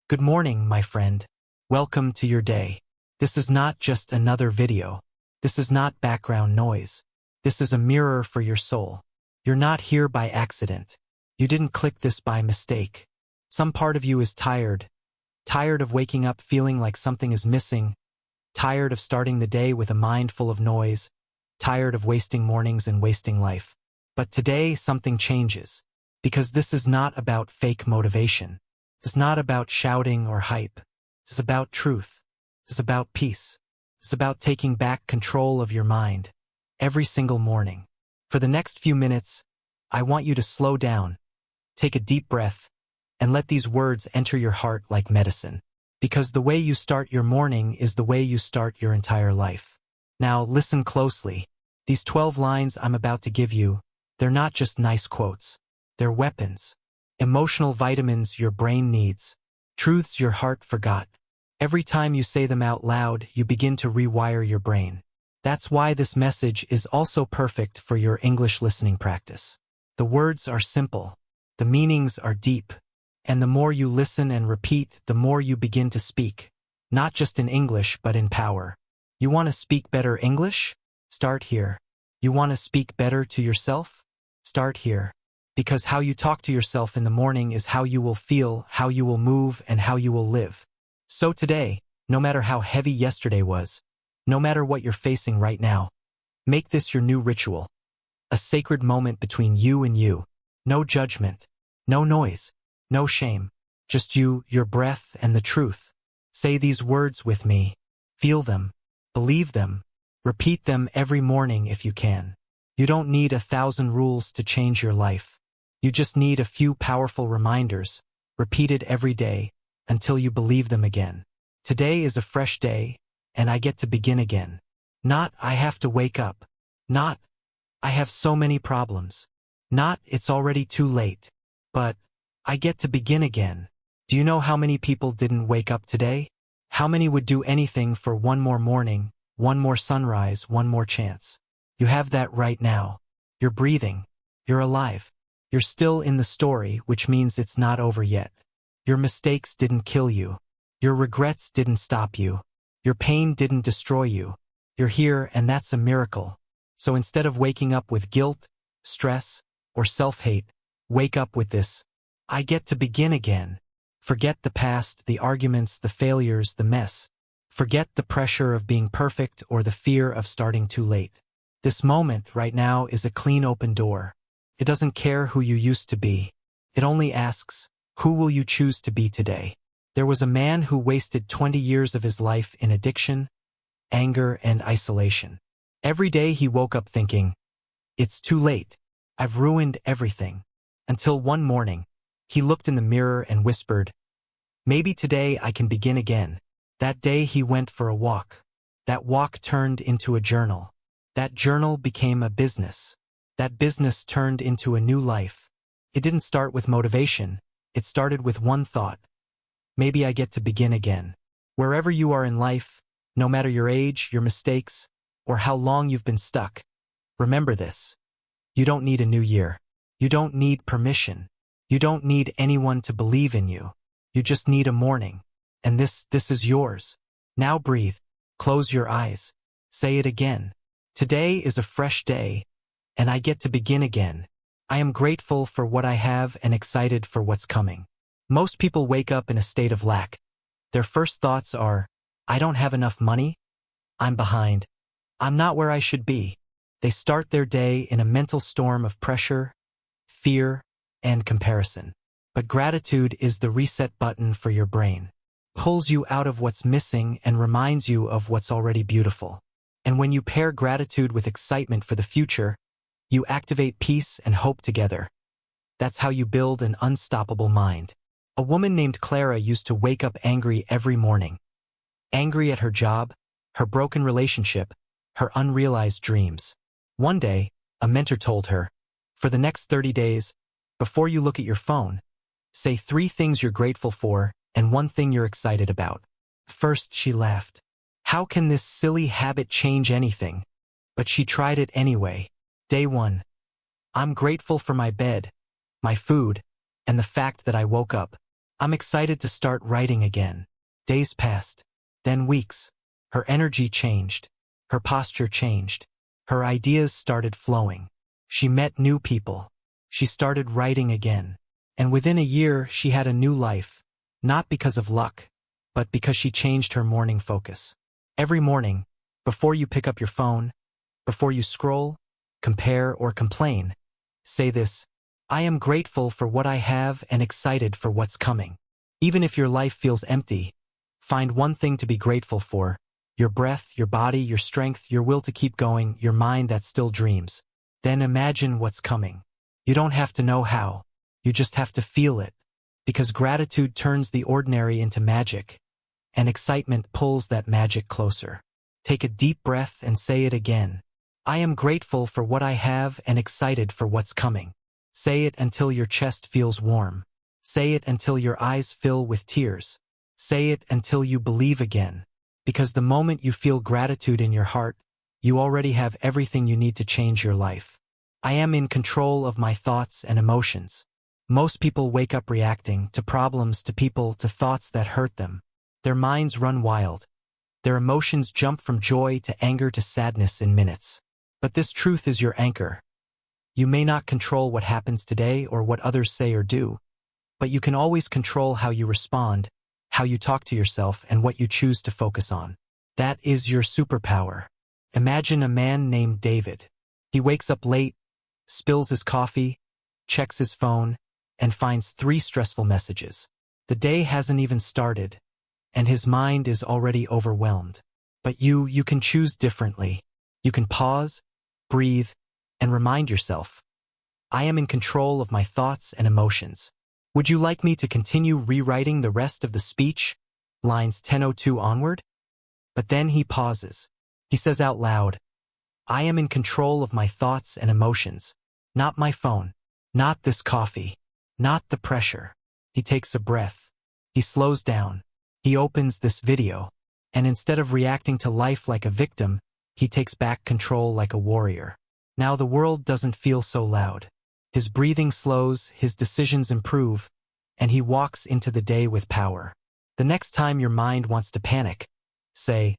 Good morning, my friend. Welcome to your day. This is not just another video. This is not background noise. This is a mirror for your soul. You're not here by accident. You didn't click this by mistake. Some part of you is tired. Tired of waking up feeling like something is missing. Tired of starting the day with a mind full of noise. Tired of wasting mornings and wasting life. But today something changes. Because this is not about fake motivation. It's not about shouting or hype. It's about truth. It's about peace. It's about taking back control of your mind every single morning. For the next few minutes, I want you to slow down, take a deep breath, and let these words enter your heart like medicine. Because the way you start your morning is the way you start your entire life. Now listen closely. These 12 lines I'm about to give you, they're not just nice quotes. They're weapons. Emotional vitamins your brain needs. Truths your heart forgot. Every time you say them out loud, you begin to rewire your brain. That's why this message is also perfect for your English listening practice. The words are simple. The meanings are deep. And the more you listen and repeat, the more you begin to speak. Not just in English, but in power. You want to speak better English? Start here. You want to speak better to yourself? Start here. Because how you talk to yourself in the morning is how you will feel, how you will move, and how you will live. So today, no matter how heavy yesterday was, no matter what you're facing right now, make this your new ritual. A sacred moment between you and you. No judgment, no noise, no shame. Just you, your breath, and the truth. Say these words with me. Feel them. Believe them. Repeat them every morning if you can. You don't need 1,000 rules to change your life. You just need a few powerful reminders, repeated every day, until you believe them again. Today is a fresh day, and I get to begin again. Not, I have to wake up. Not, I have so many problems. Not, it's already too late. But, I get to begin again. Do you know how many people didn't wake up today? How many would do anything for one more morning, one more sunrise, one more chance? You have that right now. You're breathing. You're alive. You're still in the story, which means it's not over yet. Your mistakes didn't kill you. Your regrets didn't stop you. Your pain didn't destroy you. You're here, and that's a miracle. So instead of waking up with guilt, stress, or self-hate, wake up with this. I get to begin again. Forget the past, the arguments, the failures, the mess. Forget the pressure of being perfect or the fear of starting too late. This moment right now is a clean open door. It doesn't care who you used to be. It only asks, who will you choose to be today? There was a man who wasted 20 years of his life in addiction, anger, and isolation. Every day he woke up thinking, it's too late. I've ruined everything. Until one morning, he looked in the mirror and whispered, maybe today I can begin again. That day he went for a walk. That walk turned into a journal. That journal became a business. That business turned into a new life. It didn't start with motivation. It started with one thought. Maybe I get to begin again. Wherever you are in life, no matter your age, your mistakes, or how long you've been stuck, remember this. You don't need a new year. You don't need permission. You don't need anyone to believe in you. You just need a morning. And this is yours. Now breathe. Close your eyes. Say it again. Today is a fresh day. And I get to begin again. I am grateful for what I have and excited for what's coming. Most people wake up in a state of lack. Their first thoughts are, I don't have enough money. I'm behind. I'm not where I should be. They start their day in a mental storm of pressure, fear, and comparison. But gratitude is the reset button for your brain. Pulls you out of what's missing and reminds you of what's already beautiful. And when you pair gratitude with excitement for the future, you activate peace and hope together. That's how you build an unstoppable mind. A woman named Clara used to wake up angry every morning. Angry at her job, her broken relationship, her unrealized dreams. One day, a mentor told her, for the next 30 days, before you look at your phone, say 3 things you're grateful for and 1 thing you're excited about. First, she laughed. How can this silly habit change anything? But she tried it anyway. Day 1. I'm grateful for my bed, my food, and the fact that I woke up. I'm excited to start writing again. Days passed, then weeks. Her energy changed. Her posture changed. Her ideas started flowing. She met new people. She started writing again. And within a year, she had a new life. Not because of luck, but because she changed her morning focus. Every morning, before you pick up your phone, before you scroll, compare, or complain, say this: I am grateful for what I have and excited for what's coming. Even if your life feels empty, find one thing to be grateful for: your breath, your body, your strength, your will to keep going, your mind that still dreams. Then imagine what's coming. You don't have to know how. You just have to feel it. Because gratitude turns the ordinary into magic, and excitement pulls that magic closer. Take a deep breath and say it again. I am grateful for what I have and excited for what's coming. Say it until your chest feels warm. Say it until your eyes fill with tears. Say it until you believe again. Because the moment you feel gratitude in your heart, you already have everything you need to change your life. I am in control of my thoughts and emotions. Most people wake up reacting to problems, to people, to thoughts that hurt them. Their minds run wild. Their emotions jump from joy to anger to sadness in minutes. But this truth is your anchor. You may not control what happens today or what others say or do, but you can always control how you respond, how you talk to yourself, and what you choose to focus on. That is your superpower. Imagine a man named David. He wakes up late, spills his coffee, checks his phone, and finds 3 stressful messages. The day hasn't even started, and his mind is already overwhelmed. But you can choose differently. You can pause, breathe, and remind yourself, I am in control of my thoughts and emotions. Would you like me to continue rewriting the rest of the speech, lines 10:02 onward? But then he pauses. He says out loud, I am in control of my thoughts and emotions. Not my phone, not this coffee, not the pressure. He takes a breath. He slows down. He opens this video. And instead of reacting to life like a victim, he takes back control like a warrior. Now the world doesn't feel so loud. His breathing slows, his decisions improve, and he walks into the day with power. The next time your mind wants to panic, say,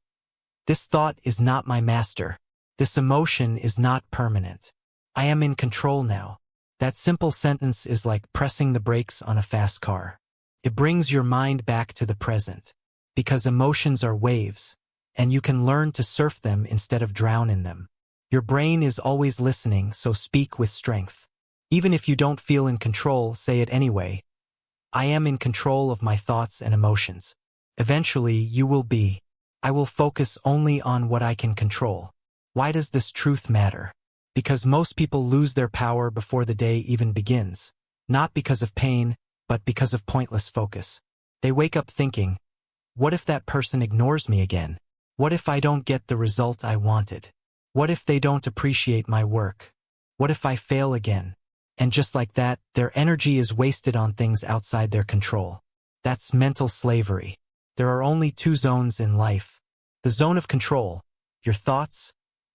this thought is not my master. This emotion is not permanent. I am in control now. That simple sentence is like pressing the brakes on a fast car. It brings your mind back to the present. Because emotions are waves, and you can learn to surf them instead of drown in them. Your brain is always listening, so speak with strength. Even if you don't feel in control, say it anyway. I am in control of my thoughts and emotions. Eventually, you will be. I will focus only on what I can control. Why does this truth matter? Because most people lose their power before the day even begins. Not because of pain, but because of pointless focus. They wake up thinking, what if that person ignores me again? What if I don't get the result I wanted? What if they don't appreciate my work? What if I fail again? And just like that, their energy is wasted on things outside their control. That's mental slavery. There are only 2 zones in life. The zone of control, your thoughts,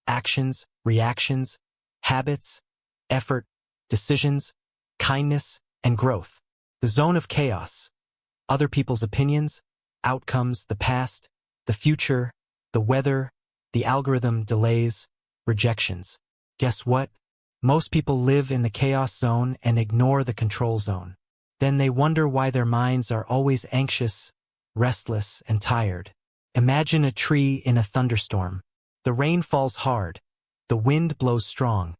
actions, reactions, habits, effort, decisions, kindness, and growth. The zone of chaos, other people's opinions, outcomes, the past, the future, the weather, the algorithm, delays, rejections. Guess what? Most people live in the chaos zone and ignore the control zone. Then they wonder why their minds are always anxious, restless, and tired. Imagine a tree in a thunderstorm. The rain falls hard. The wind blows strong.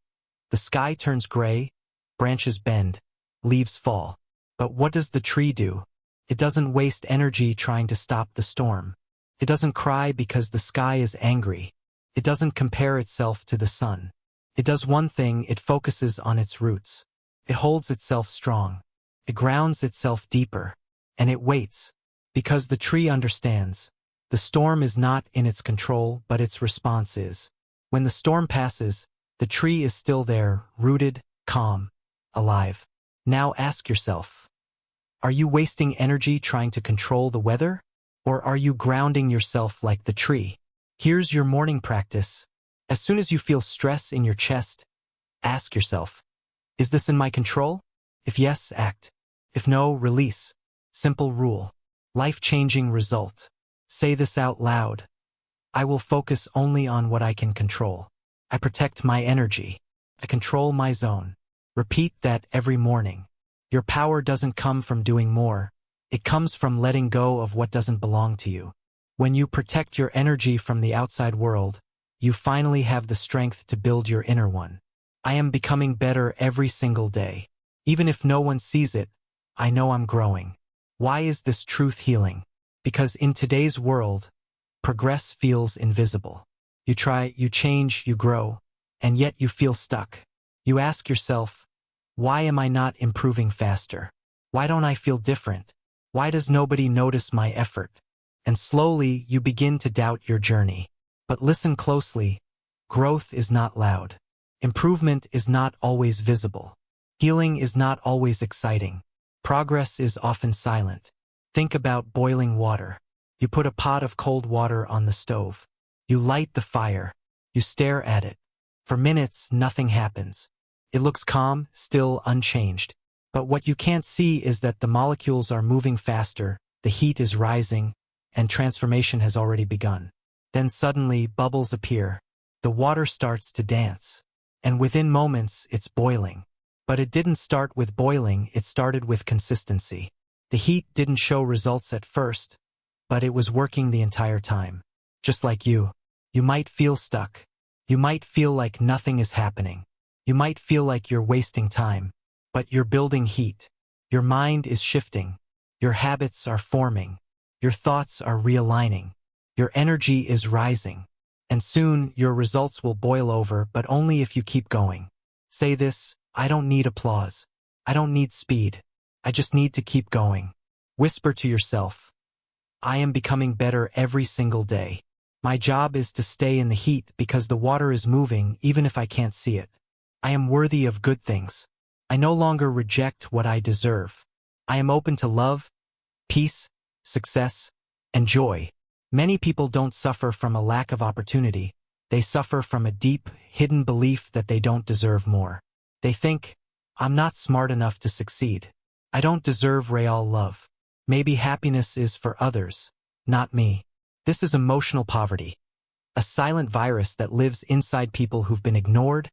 The sky turns gray, branches bend, leaves fall. But what does the tree do? It doesn't waste energy trying to stop the storm. It doesn't cry because the sky is angry. It doesn't compare itself to the sun. It does one thing: it focuses on its roots. It holds itself strong. It grounds itself deeper. And it waits. Because the tree understands. The storm is not in its control, but its response is. When the storm passes, the tree is still there, rooted, calm, alive. Now ask yourself, are you wasting energy trying to control the weather? Or are you grounding yourself like the tree? Here's your morning practice. As soon as you feel stress in your chest, ask yourself, is this in my control? If yes, act. If no, release. Simple rule. Life-changing result. Say this out loud. I will focus only on what I can control. I protect my energy. I control my zone. Repeat that every morning. Your power doesn't come from doing more. It comes from letting go of what doesn't belong to you. When you protect your energy from the outside world, you finally have the strength to build your inner one. I am becoming better every single day. Even if no one sees it, I know I'm growing. Why is this truth healing? Because in today's world, progress feels invisible. You try, you change, you grow, and yet you feel stuck. You ask yourself, why am I not improving faster? Why don't I feel different? Why does nobody notice my effort? And slowly you begin to doubt your journey. But listen closely. Growth is not loud. Improvement is not always visible. Healing is not always exciting. Progress is often silent. Think about boiling water. You put a pot of cold water on the stove. You light the fire. You stare at it. For minutes, nothing happens. It looks calm, still, unchanged. But what you can't see is that the molecules are moving faster, the heat is rising, and transformation has already begun. Then suddenly, bubbles appear. The water starts to dance. And within moments, it's boiling. But it didn't start with boiling, it started with consistency. The heat didn't show results at first, but it was working the entire time. Just like you might feel stuck. You might feel like nothing is happening. You might feel like you're wasting time. But you're building heat. Your mind is shifting. Your habits are forming. Your thoughts are realigning. Your energy is rising. And soon, your results will boil over, but only if you keep going. Say this, I don't need applause. I don't need speed. I just need to keep going. Whisper to yourself, I am becoming better every single day. My job is to stay in the heat because the water is moving even if I can't see it. I am worthy of good things. I no longer reject what I deserve. I am open to love, peace, success, and joy. Many people don't suffer from a lack of opportunity. They suffer from a deep, hidden belief that they don't deserve more. They think, I'm not smart enough to succeed. I don't deserve real love. Maybe happiness is for others, not me. This is emotional poverty, a silent virus that lives inside people who've been ignored,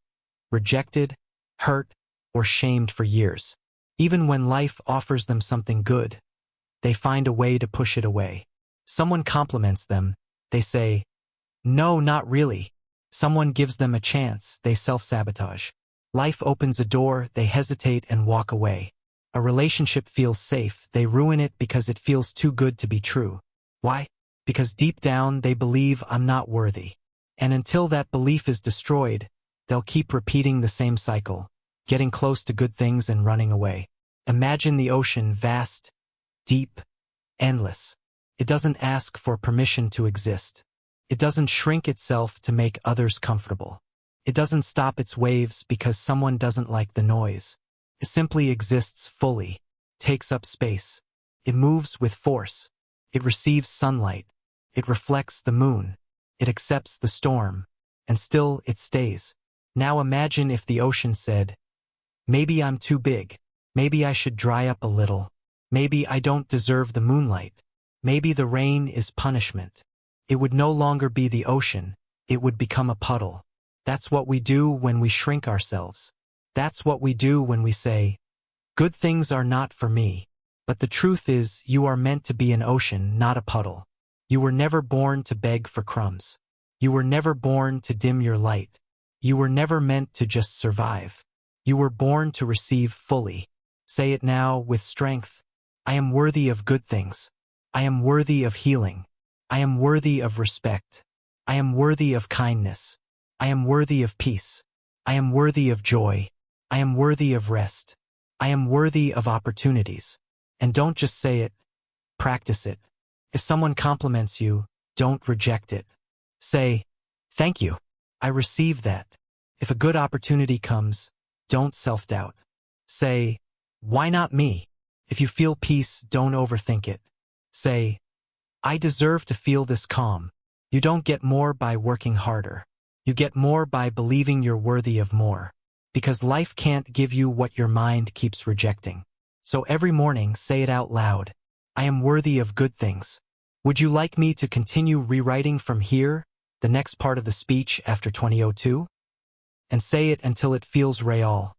rejected, hurt, or shamed for years. Even when life offers them something good, they find a way to push it away. Someone compliments them, they say, no, not really. Someone gives them a chance, they self-sabotage. Life opens a door, they hesitate and walk away. A relationship feels safe, they ruin it because it feels too good to be true. Why? Because deep down they believe I'm not worthy. And until that belief is destroyed, they'll keep repeating the same cycle, getting close to good things and running away. Imagine the ocean, vast, deep, endless. It doesn't ask for permission to exist. It doesn't shrink itself to make others comfortable. It doesn't stop its waves because someone doesn't like the noise. It simply exists fully, takes up space. It moves with force. It receives sunlight. It reflects the moon. It accepts the storm. And still it stays. Now imagine if the ocean said, maybe I'm too big. Maybe I should dry up a little. Maybe I don't deserve the moonlight. Maybe the rain is punishment. It would no longer be the ocean. It would become a puddle. That's what we do when we shrink ourselves. That's what we do when we say, good things are not for me. But the truth is, you are meant to be an ocean, not a puddle. You were never born to beg for crumbs. You were never born to dim your light. You were never meant to just survive. You were born to receive fully. Say it now with strength. I am worthy of good things. I am worthy of healing. I am worthy of respect. I am worthy of kindness. I am worthy of peace. I am worthy of joy. I am worthy of rest. I am worthy of opportunities. And don't just say it, practice it. If someone compliments you, don't reject it. Say, thank you. I receive that. If a good opportunity comes, don't self-doubt. Say, why not me? If you feel peace, don't overthink it. Say, I deserve to feel this calm. You don't get more by working harder. You get more by believing you're worthy of more. Because life can't give you what your mind keeps rejecting. So every morning, say it out loud. I am worthy of good things. Would you like me to continue rewriting from here, the next part of the speech after 2002? And say it until it feels real.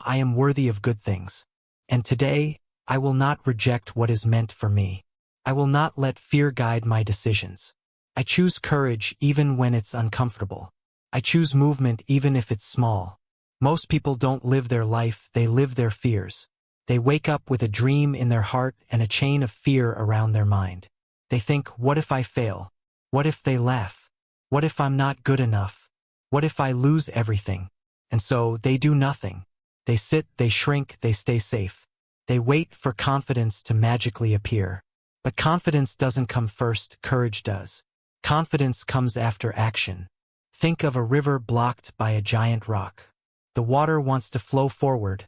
I am worthy of good things. And today, I will not reject what is meant for me. I will not let fear guide my decisions. I choose courage even when it's uncomfortable. I choose movement even if it's small. Most people don't live their life, they live their fears. They wake up with a dream in their heart and a chain of fear around their mind. They think, what if I fail? What if they laugh? What if I'm not good enough? What if I lose everything? And so they do nothing. They sit, they shrink, they stay safe. They wait for confidence to magically appear. But confidence doesn't come first, courage does. Confidence comes after action. Think of a river blocked by a giant rock. The water wants to flow forward,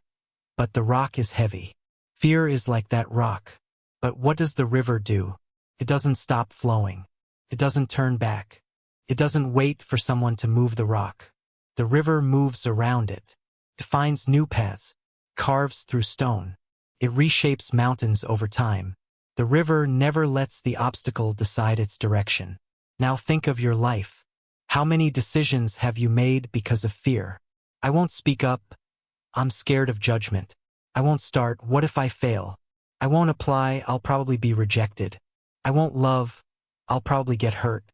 but the rock is heavy. Fear is like that rock. But what does the river do? It doesn't stop flowing. It doesn't turn back. It doesn't wait for someone to move the rock. The river moves around it. It finds new paths, carves through stone. It reshapes mountains over time. The river never lets the obstacle decide its direction. Now think of your life. How many decisions have you made because of fear? I won't speak up. I'm scared of judgment. I won't start. What if I fail? I won't apply. I'll probably be rejected. I won't love. I'll probably get hurt.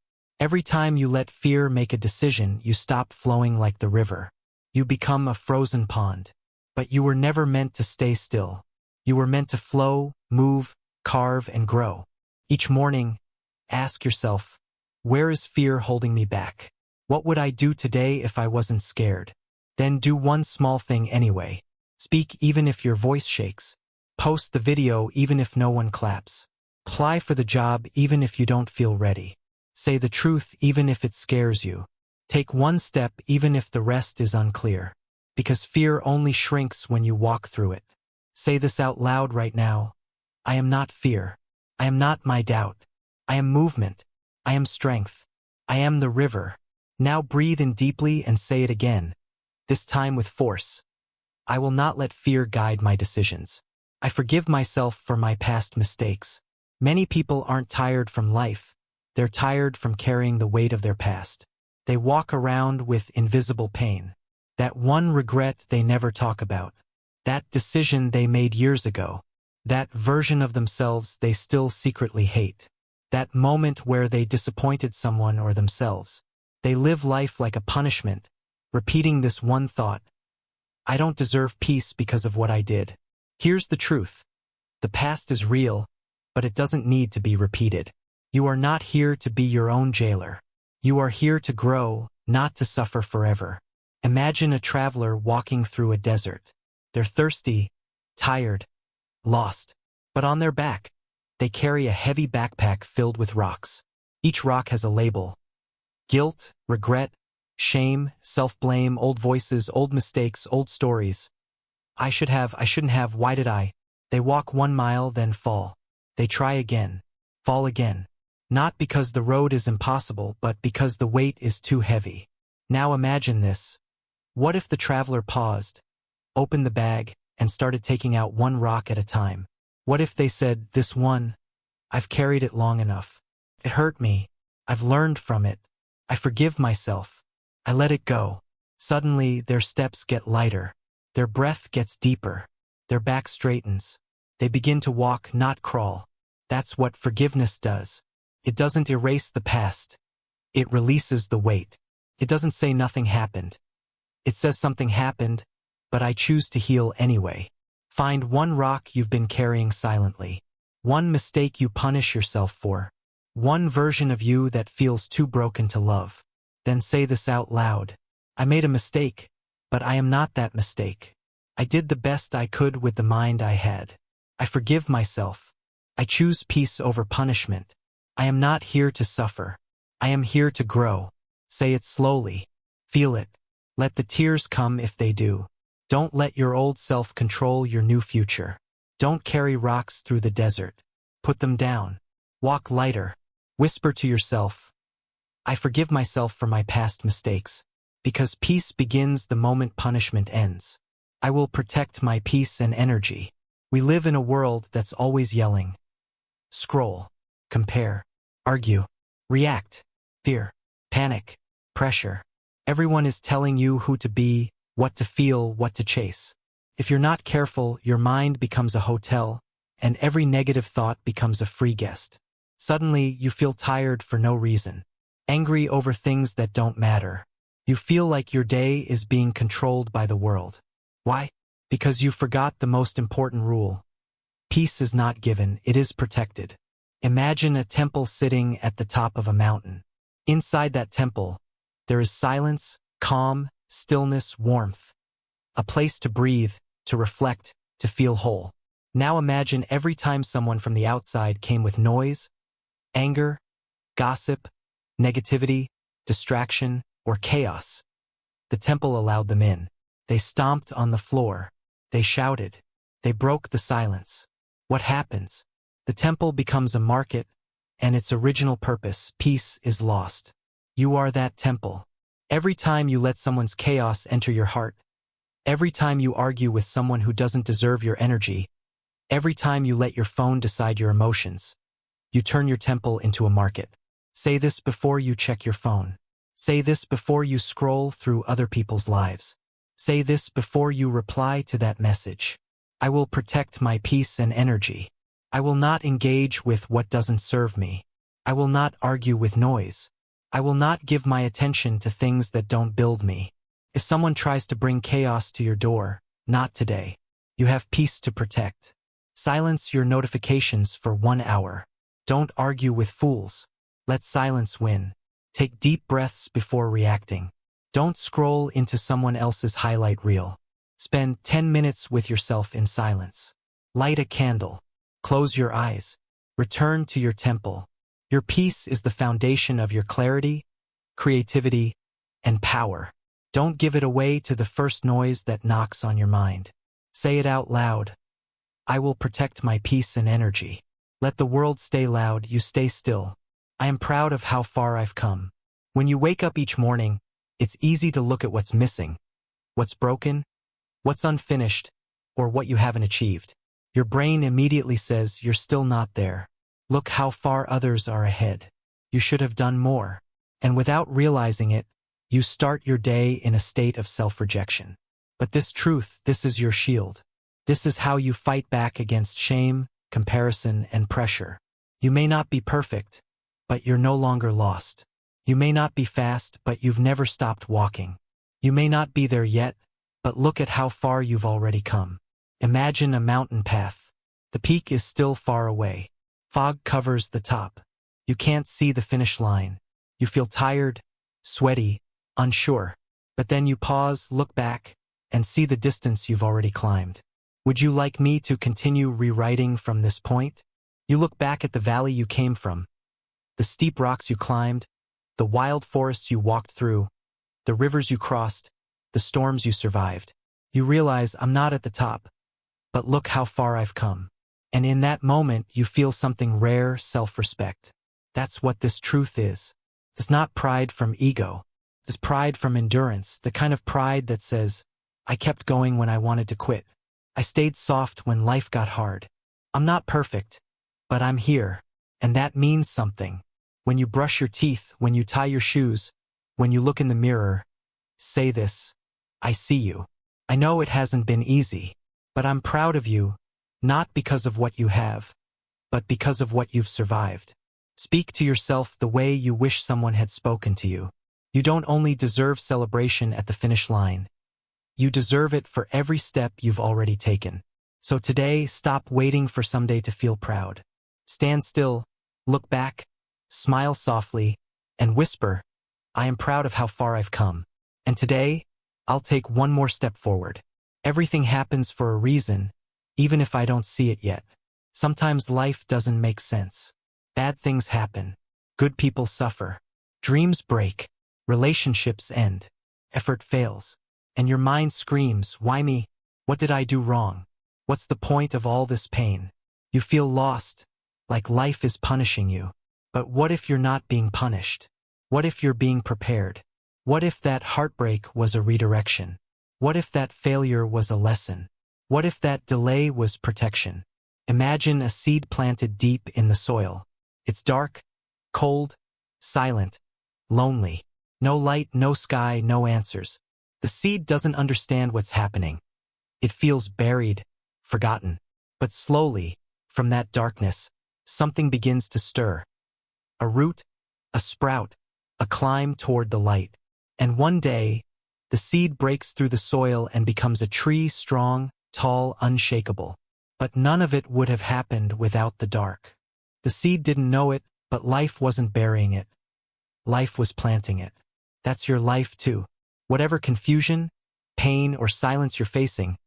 Every time you let fear make a decision, you stop flowing like the river. You become a frozen pond. But you were never meant to stay still. You were meant to flow, move, carve, and grow. Each morning, ask yourself, where is fear holding me back? What would I do today if I wasn't scared? Then do one small thing anyway. Speak even if your voice shakes. Post the video even if no one claps. Apply for the job even if you don't feel ready. Say the truth even if it scares you. Take one step even if the rest is unclear. Because fear only shrinks when you walk through it. Say this out loud right now. I am not fear. I am not my doubt. I am movement. I am strength. I am the river. Now breathe in deeply and say it again. This time with force. I will not let fear guide my decisions. I forgive myself for my past mistakes. Many people aren't tired from life. They're tired from carrying the weight of their past. They walk around with invisible pain. That one regret they never talk about. That decision they made years ago. That version of themselves they still secretly hate. That moment where they disappointed someone or themselves. They live life like a punishment, repeating this one thought. I don't deserve peace because of what I did. Here's the truth. The past is real, but it doesn't need to be repeated. You are not here to be your own jailer. You are here to grow, not to suffer forever. Imagine a traveler walking through a desert. They're thirsty, tired, lost. But on their back, they carry a heavy backpack filled with rocks. Each rock has a label. Guilt, regret, shame, self-blame, old voices, old mistakes, old stories. I shouldn't have, why did I? They walk 1 mile, then fall. They try again, fall again. Not because the road is impossible, but because the weight is too heavy. Now imagine this. What if the traveler paused, opened the bag, and started taking out one rock at a time? What if they said, this one, I've carried it long enough. It hurt me. I've learned from it. I forgive myself. I let it go. Suddenly, their steps get lighter. Their breath gets deeper. Their back straightens. They begin to walk, not crawl. That's what forgiveness does. It doesn't erase the past. It releases the weight. It doesn't say nothing happened. It says something happened, but I choose to heal anyway. Find one rock you've been carrying silently. One mistake you punish yourself for. One version of you that feels too broken to love. Then say this out loud. I made a mistake, but I am not that mistake. I did the best I could with the mind I had. I forgive myself. I choose peace over punishment. I am not here to suffer. I am here to grow. Say it slowly. Feel it. Let the tears come if they do. Don't let your old self control your new future. Don't carry rocks through the desert. Put them down. Walk lighter. Whisper to yourself, I forgive myself for my past mistakes. Because peace begins the moment punishment ends. I will protect my peace and energy. We live in a world that's always yelling. scroll, compare, argue, react, fear, panic, pressure. Everyone is telling you who to be, what to feel, what to chase. If you're not careful, your mind becomes a hotel, and every negative thought becomes a free guest. Suddenly, you feel tired for no reason, angry over things that don't matter. You feel like your day is being controlled by the world. Why? Because you forgot the most important rule. Peace is not given, it is protected. Imagine a temple sitting at the top of a mountain. Inside that temple, there is silence, calm, stillness, warmth. A place to breathe, to reflect, to feel whole. Now imagine every time someone from the outside came with noise, anger, gossip, negativity, distraction, or chaos. The temple allowed them in. They stomped on the floor. They shouted. They broke the silence. What happens? The temple becomes a market, and its original purpose, peace, is lost. You are that temple. Every time you let someone's chaos enter your heart, every time you argue with someone who doesn't deserve your energy, every time you let your phone decide your emotions, you turn your temple into a market. Say this before you check your phone. Say this before you scroll through other people's lives. Say this before you reply to that message. I will protect my peace and energy. I will not engage with what doesn't serve me. I will not argue with noise. I will not give my attention to things that don't build me. If someone tries to bring chaos to your door, not today. You have peace to protect. Silence your notifications for 1 hour. Don't argue with fools. Let silence win. Take deep breaths before reacting. Don't scroll into someone else's highlight reel. Spend 10 minutes with yourself in silence. Light a candle. Close your eyes. Return to your temple. Your peace is the foundation of your clarity, creativity, and power. Don't give it away to the first noise that knocks on your mind. Say it out loud. I will protect my peace and energy. Let the world stay loud, you stay still. I am proud of how far I've come. When you wake up each morning, it's easy to look at what's missing, what's broken, what's unfinished, or what you haven't achieved. Your brain immediately says you're still not there. Look how far others are ahead. You should have done more. And without realizing it, you start your day in a state of self-rejection. But this truth, this is your shield. This is how you fight back against shame, comparison, and pressure. You may not be perfect, but you're no longer lost. You may not be fast, but you've never stopped walking. You may not be there yet, but look at how far you've already come. Imagine a mountain path. The peak is still far away. Fog covers the top. You can't see the finish line. You feel tired, sweaty, unsure. But then you pause, look back, and see the distance you've already climbed. Would you like me to continue rewriting from this point? You look back at the valley you came from, the steep rocks you climbed, the wild forests you walked through, the rivers you crossed, the storms you survived. You realize I'm not at the top, but look how far I've come. And in that moment, you feel something rare, self-respect. That's what this truth is. It's not pride from ego. It's pride from endurance, the kind of pride that says, I kept going when I wanted to quit. I stayed soft when life got hard. I'm not perfect, but I'm here, and that means something. When you brush your teeth, when you tie your shoes, when you look in the mirror, say this, I see you. I know it hasn't been easy, but I'm proud of you, not because of what you have, but because of what you've survived. Speak to yourself the way you wish someone had spoken to you. You don't only deserve celebration at the finish line. You deserve it for every step you've already taken. So today, stop waiting for someday to feel proud. Stand still, look back, smile softly, and whisper, I am proud of how far I've come. And today, I'll take one more step forward. Everything happens for a reason, even if I don't see it yet. Sometimes life doesn't make sense. Bad things happen. Good people suffer. Dreams break. Relationships end. Effort fails. And your mind screams, why me? What did I do wrong? What's the point of all this pain? You feel lost, like life is punishing you. But what if you're not being punished? What if you're being prepared? What if that heartbreak was a redirection? What if that failure was a lesson? What if that delay was protection? Imagine a seed planted deep in the soil. It's dark, cold, silent, lonely. No light, no sky, no answers. The seed doesn't understand what's happening. It feels buried, forgotten. But slowly, from that darkness, something begins to stir. A root, a sprout, a climb toward the light. And one day, the seed breaks through the soil and becomes a tree, strong, tall, unshakable. But none of it would have happened without the dark. The seed didn't know it, but life wasn't burying it. Life was planting it. That's your life too. Whatever confusion, pain, or silence you're facing,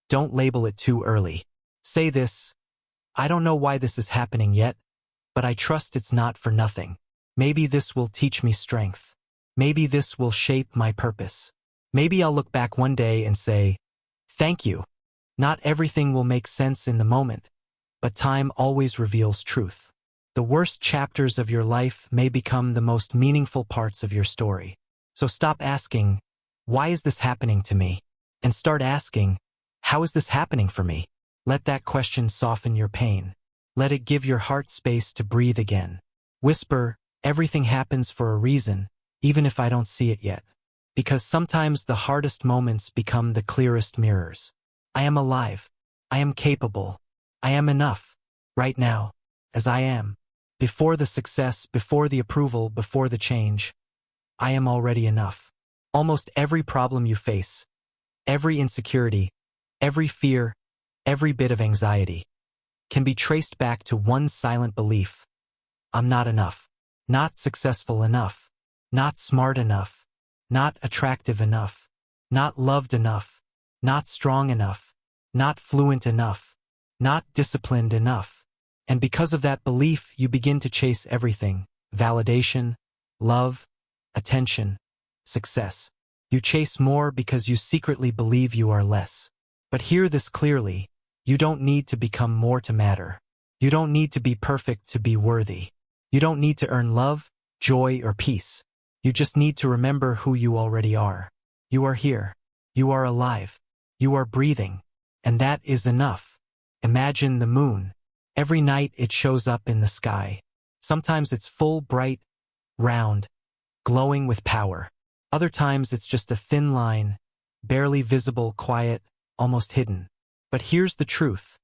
don't label it too early. Say this: I don't know why this is happening yet, but I trust it's not for nothing. Maybe this will teach me strength. Maybe this will shape my purpose. Maybe I'll look back one day and say, thank you. Not everything will make sense in the moment, but time always reveals truth. The worst chapters of your life may become the most meaningful parts of your story. So stop asking, why is this happening to me? And start asking, how is this happening for me? Let that question soften your pain. Let it give your heart space to breathe again. Whisper, everything happens for a reason, even if I don't see it yet. Because sometimes the hardest moments become the clearest mirrors. I am alive. I am capable. I am enough. Right now, as I am. Before the success, before the approval, before the change, I am already enough. Almost every problem you face, every insecurity, every fear, every bit of anxiety, can be traced back to one silent belief. I'm not enough. Not successful enough. Not smart enough. Not attractive enough. Not loved enough. Not strong enough. Not fluent enough. Not disciplined enough. And because of that belief, you begin to chase everything: validation, love, attention, success. You chase more because you secretly believe you are less. But hear this clearly: you don't need to become more to matter. You don't need to be perfect to be worthy. You don't need to earn love, joy, or peace. You just need to remember who you already are. You are here. You are alive. You are breathing. And that is enough. Imagine the moon. Every night it shows up in the sky. Sometimes it's full, bright, round, glowing with power. Other times it's just a thin line, barely visible, quiet, almost hidden. But here's the truth.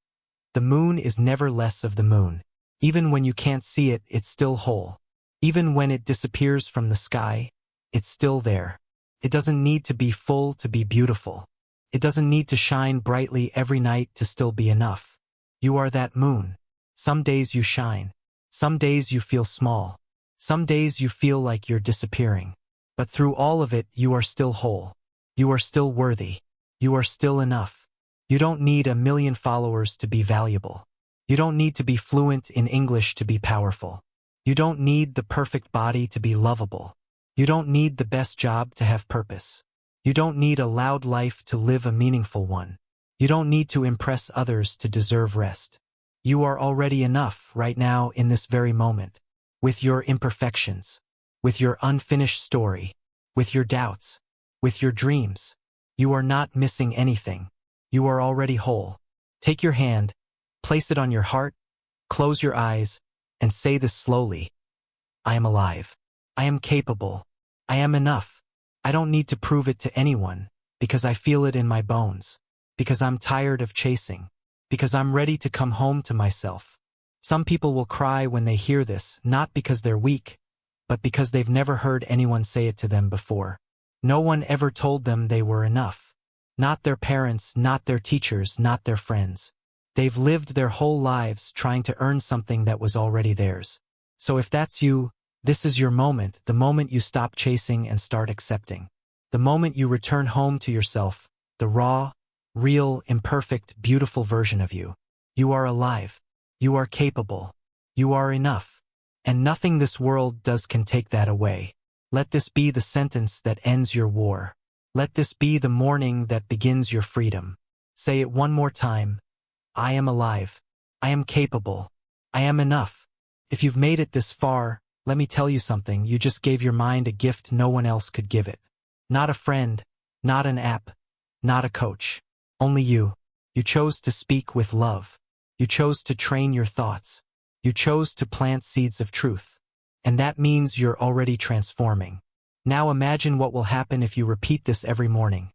The moon is never less of the moon. Even when you can't see it, it's still whole. Even when it disappears from the sky, it's still there. It doesn't need to be full to be beautiful. It doesn't need to shine brightly every night to still be enough. You are that moon. Some days you shine. Some days you feel small. Some days you feel like you're disappearing. But through all of it, you are still whole. You are still worthy. You are still enough. You don't need 1,000,000 followers to be valuable. You don't need to be fluent in English to be powerful. You don't need the perfect body to be lovable. You don't need the best job to have purpose. You don't need a loud life to live a meaningful one. You don't need to impress others to deserve rest. You are already enough right now in this very moment, with your imperfections, with your unfinished story, with your doubts, with your dreams. You are not missing anything. You are already whole. Take your hand, place it on your heart, close your eyes, and say this slowly. I am alive. I am capable. I am enough. I don't need to prove it to anyone, because I feel it in my bones, because I'm tired of chasing, because I'm ready to come home to myself. Some people will cry when they hear this, not because they're weak, but because they've never heard anyone say it to them before. No one ever told them they were enough. Not their parents, not their teachers, not their friends. They've lived their whole lives trying to earn something that was already theirs. So if that's you, this is your moment, the moment you stop chasing and start accepting. The moment you return home to yourself, the raw, real, imperfect, beautiful version of you. You are alive. You are capable. You are enough. And nothing this world does can take that away. Let this be the sentence that ends your war. Let this be the morning that begins your freedom. Say it one more time. I am alive. I am capable. I am enough. If you've made it this far, let me tell you something. You just gave your mind a gift no one else could give it. Not a friend, not an app, not a coach. Only you. You chose to speak with love. You chose to train your thoughts. You chose to plant seeds of truth. And that means you're already transforming. Now imagine what will happen if you repeat this every morning.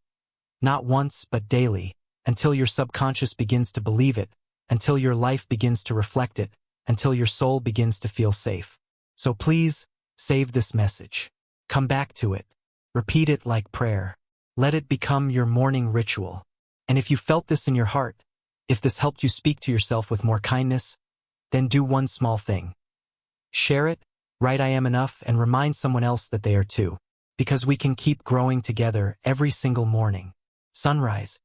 Not once, but daily, until your subconscious begins to believe it, until your life begins to reflect it, until your soul begins to feel safe. So please, save this message. Come back to it. Repeat it like prayer. Let it become your morning ritual. And if you felt this in your heart, if this helped you speak to yourself with more kindness, then do one small thing. Share it, write I am enough, and remind someone else that they are too. Because we can keep growing together every single morning. Sunrise,